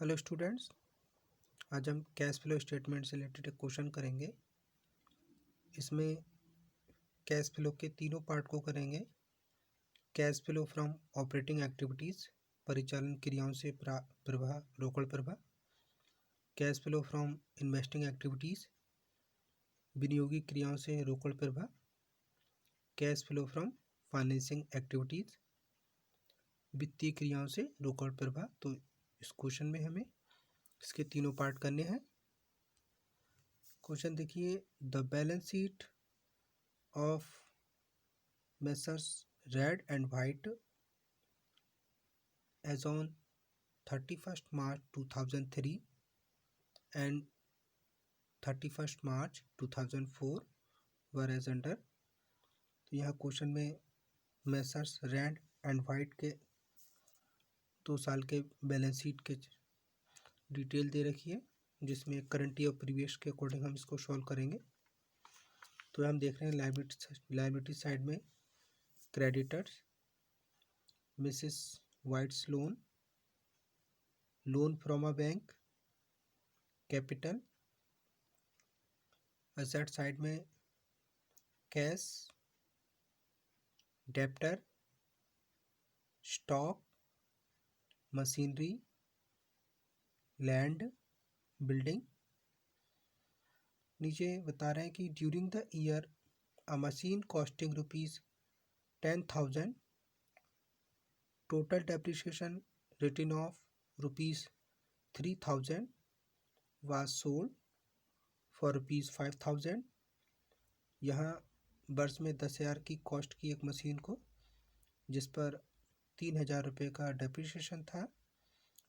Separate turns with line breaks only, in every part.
Hello students, आज हम cash flow statement से रिलेटेड एक क्वेश्चन करेंगे। इसमें कैश फ्लो के तीनों पार्ट को करेंगे। Cash flow from operating activities, परिचालन क्रियाओं से प्रवाह, रोकड़ प्रवाह। Cash flow from investing activities, विनियोगी क्रियाओं से रोकड़ प्रवाह। Cash flow from financing activities, वित्तीय क्रियाओं से रोकड़ प्रवाह। तो इस क्वेश्चन में हमें इसके तीनों पार्ट करने हैं। क्वेश्चन देखिए, the balance sheet of messrs red and white as on 31st March 2003 and 31st March 2004 were as under। तो यहाँ क्वेश्चन में मेसर्स रेड एंड वाइट के 2 साल के बैलेंस शीट के डिटेल दे रखी है, जिसमें करंट ईयर प्रीवियस के अकॉर्डिंग हम इसको सॉल्व करेंगे। तो हम देख रहे हैं लायबिलिटी साइड में creditors, Mrs Whites loan from a bank, capital. Asset side में cash, debtor, stock, machinery, land, building. नीचे बता रहे हैं कि during the year a machine costing ₹10,000, total depreciation written of ₹3,000 was sold for ₹5,000। यहाँ वर्ष में 10,000 की कॉस्ट की एक मशीन को, जिस पर 3,000 रुपये का डेप्रिसिएशन था,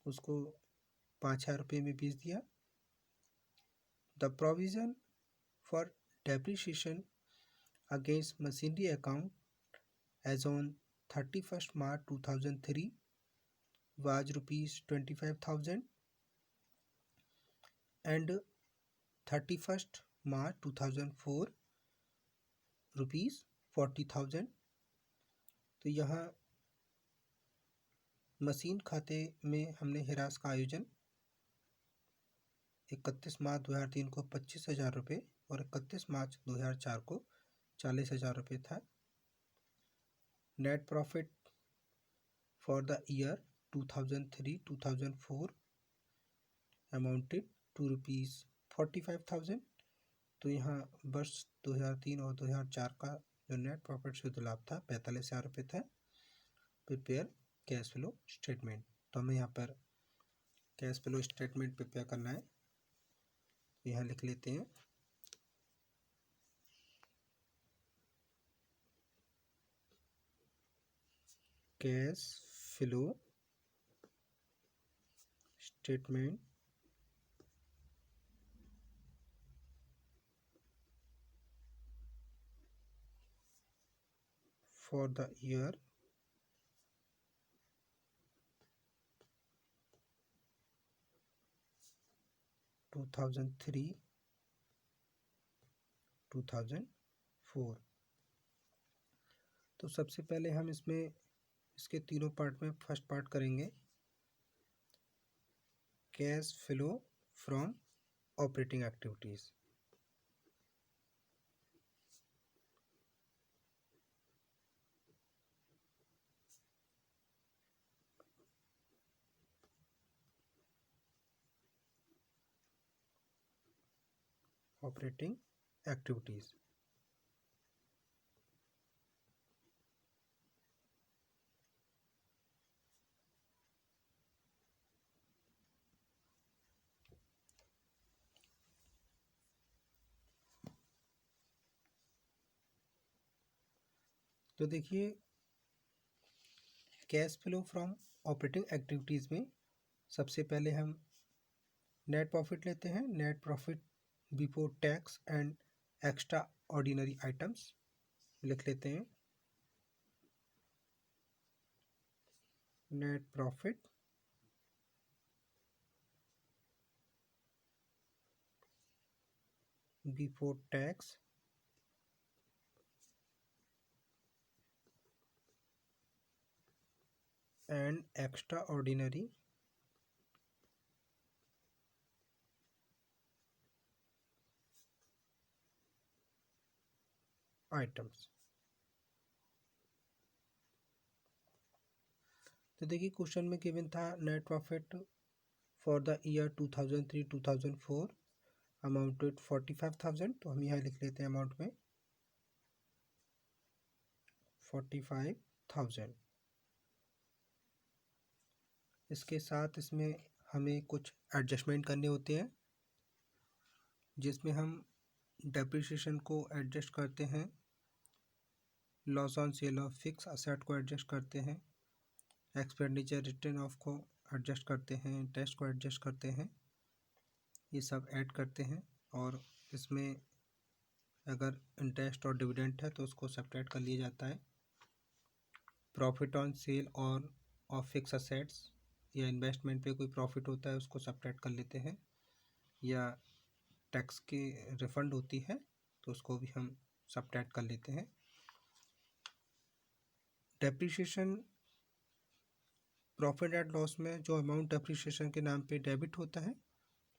उसको 5,000 रुपये में बेच दिया। The provision for depreciation against machinery account as on 31st March 2003 was ₹25,000 and 31st March 2004 ₹40,000। तो यहाँ मशीन खाते में हमने हिरास का आयोजन 31 मार्च 2003 को 25,000 रुपये और 31 मार्च 2004 को 40,000 रुपये था। Net profit for the year 2003-2004 amounted to ₹45,000। तो यहाँ वर्ष 2003 और 2004 का जो नेट प्रॉफिट शुद्ध लाभ था 45,000 रुपये था। प्रिपेयर कैश फ्लो स्टेटमेंट, तो हमें यहाँ पर कैश फ्लो स्टेटमेंट प्रिपेयर करना है। यहाँ लिख लेते हैं cash flow statement for the year 2003-2004। तो सबसे पहले हम इसमें इसके तीनों पार्ट में फर्स्ट पार्ट करेंगे, cash flow from operating activities. Operating activities, तो देखिए cash flow from operating activities में सबसे पहले हम नेट प्रॉफिट लेते हैं। Net profit before tax and extra ordinary items लिख लेते हैं। Net profit before tax and extra ordinary items. तो देखिए क्वेश्चन में गिवन था net profit for the year 2003-2004 amounted 45,000। तो हम यहाँ लिख लेते हैं अमाउंट में 45,000। इसके साथ इसमें हमें कुछ एडजस्टमेंट करने होते हैं, जिसमें हम डेप्रिसिएशन को एडजस्ट करते हैं, loss on sale of fix asset को एडजस्ट करते हैं, एक्सपेंडिचर रिटर्न ऑफ को एडजस्ट करते हैं, इंटरेस्ट को एडजस्ट करते हैं, ये सब ऐड करते हैं। और इसमें अगर इंटरेस्ट और डिविडेंड है तो उसको सब्ट्रैक्ट कर लिया जाता है। प्रॉफिट ऑन सेल और ऑफ फिक्स असेट्स या इन्वेस्टमेंट पे कोई प्रॉफिट होता है उसको सब्ट्रैक्ट कर लेते हैं, या टैक्स की रिफंड होती है तो उसको भी हम सब्ट्रैक्ट कर लेते हैं। डेप्रिसिएशन प्रॉफिट एंड लॉस में जो अमाउंट डेप्रिसिएशन के नाम पे डेबिट होता है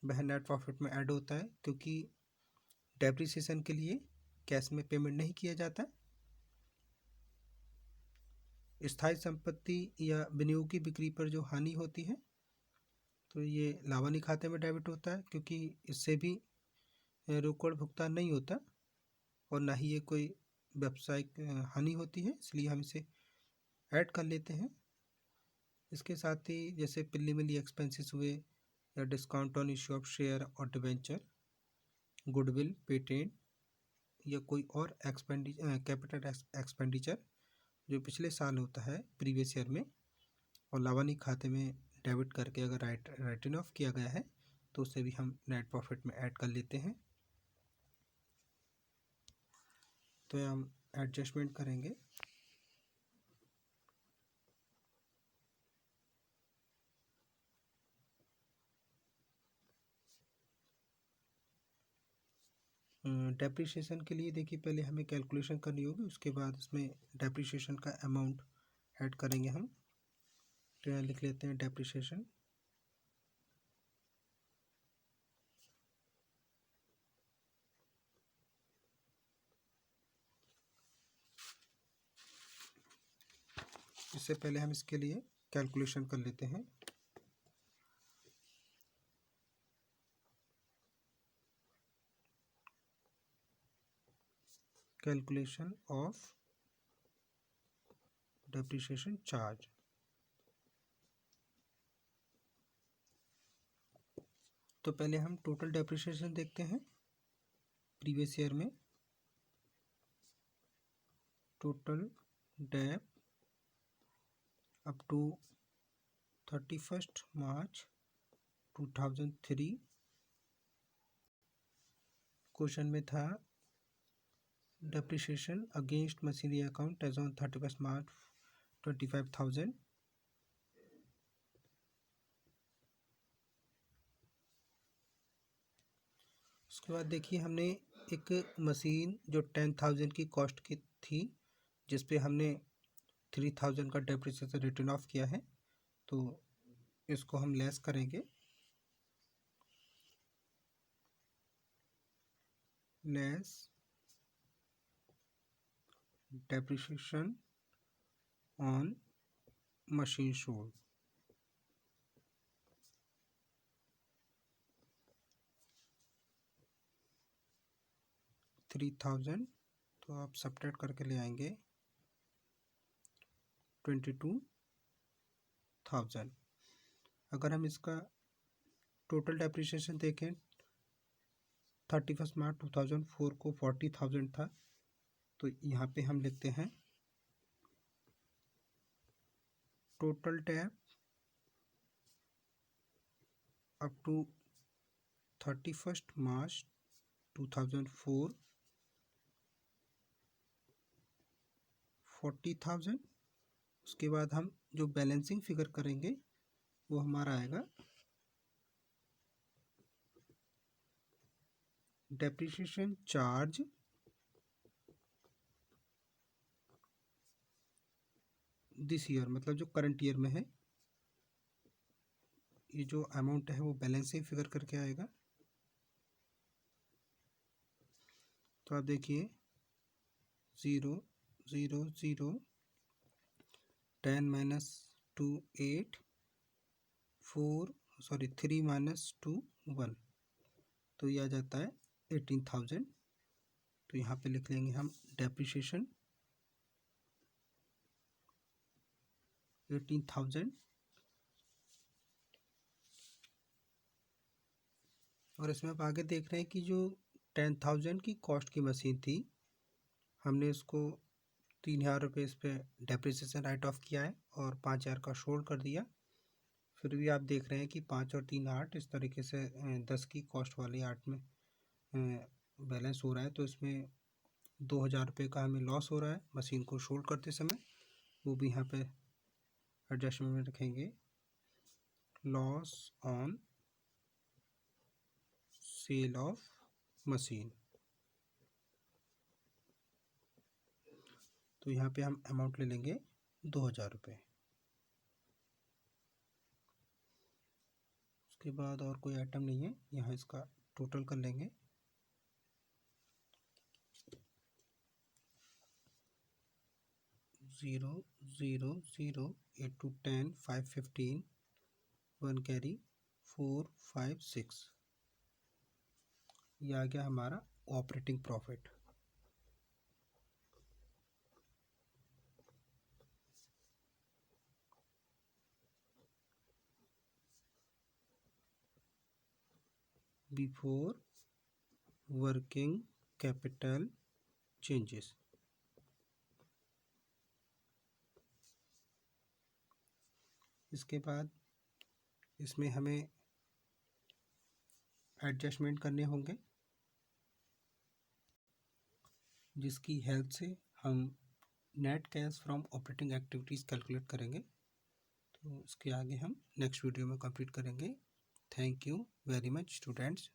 वह नेट प्रॉफिट में ऐड होता है, क्योंकि डेप्रिसिएशन के लिए कैश में पेमेंट नहीं किया जाता। स्थायी संपत्ति या विनियोग की बिक्री पर जो हानि होती है तो ये लावानी खाते में डेबिट होता है, क्योंकि इससे भी रोकड़ भुगतान नहीं होता और ना ही ये कोई व्यावसायिक हानि होती है, इसलिए हम इसे ऐड कर लेते हैं। इसके साथ ही जैसे प्रिलिमिनरी एक्सपेंसेस हुए, या discount on issue of share और डिवेंचर, गुडविल, पेटेंट या कोई और कैपिटल एक्सपेंडिचर जो पिछले साल होता है प्रीवियस ईयर में और लावानी खाते में डेबिट करके अगर राइटन ऑफ किया गया है तो उसे भी हम नेट प्रॉफिट में ऐड कर लेते हैं। तो हम एडजस्टमेंट करेंगे। डेप्रिसिएशन के लिए देखिए पहले हमें कैलकुलेशन करनी होगी, उसके बाद इसमें डेप्रिसिएशन का अमाउंट ऐड करेंगे हम। तो यहाँ लिख लेते हैं डेप्रिसिएशन। इससे पहले हम इसके लिए कैलकुलेशन कर लेते हैं। Calculation of depreciation charge. तो पहले हम टोटल डेप्रिसिएशन देखते हैं प्रीवियस ईयर में। Total dep up to 31 March 2003। Question में था depreciation against machinery account as on 31 March 25,000। उसके बाद देखिए हमने एक मशीन जो 10,000 की कॉस्ट की थी जिस पे हमने 3,000 का डेप्रिसिएशन रिटर्न ऑफ किया है, तो इसको हम लेस करेंगे। Less depreciation on machine sold. $3,000 तो आप सब्ट्रैक्ट करके ले आएंगे 22,000। अगर हम इसका टोटल डेप्रिसिएशन देखें 31 मार्च 2004 को 40,000 था, तो यहाँ पे हम लिखते हैं टोटल डेप अप टू 31 मार्च 2004 40,000। उसके बाद हम जो बैलेंसिंग फिगर करेंगे वो हमारा आएगा डेप्रिसिएशन चार्ज दिस ईयर, मतलब जो करंट ईयर में है। ये जो अमाउंट है वो बैलेंसिंग फिगर करके आएगा। तो आप देखिए 0 0 0 10 minus 2 8 4 3 minus 2 1, तो ये आ जाता है 18,000। तो यहाँ पे लिख लेंगे हम डेप्रिसिएशन 18,000। और इसमें आप आगे देख रहे हैं कि जो 10,000 की कॉस्ट की मशीन थी, हमने इसको 3,000 रुपये इस पर डेप्रिसिएशन राइट ऑफ किया है और 5,000 का शोल्ड कर दिया। फिर भी आप देख रहे हैं कि 5 और 3 8 इस तरीके से 10 की कॉस्ट वाली 8 में बैलेंस हो रहा है। तो इसमें 2,000 रुपये का हमें लॉस हो रहा है मशीन को शोल्ड करते समय, वो भी यहाँ पे एडजस्टमेंट में रखेंगे। Loss on sale of machine, तो यहाँ पे हम अमाउंट ले लेंगे 2,000 रुपये। उसके बाद और कोई आइटम नहीं है, यहाँ इसका टोटल कर लेंगे। Zero zero zero 8 to 10 5 15 1 carry 4 5 6, ये आ गया हमारा operating profit. Before working capital changes. इसके बाद इसमें हमें एडजस्टमेंट करने होंगे, जिसकी हेल्प से हम net cash from operating activities calculate करेंगे। तो इसके आगे हम नेक्स्ट वीडियो में कंप्लीट करेंगे। Thank you very much students.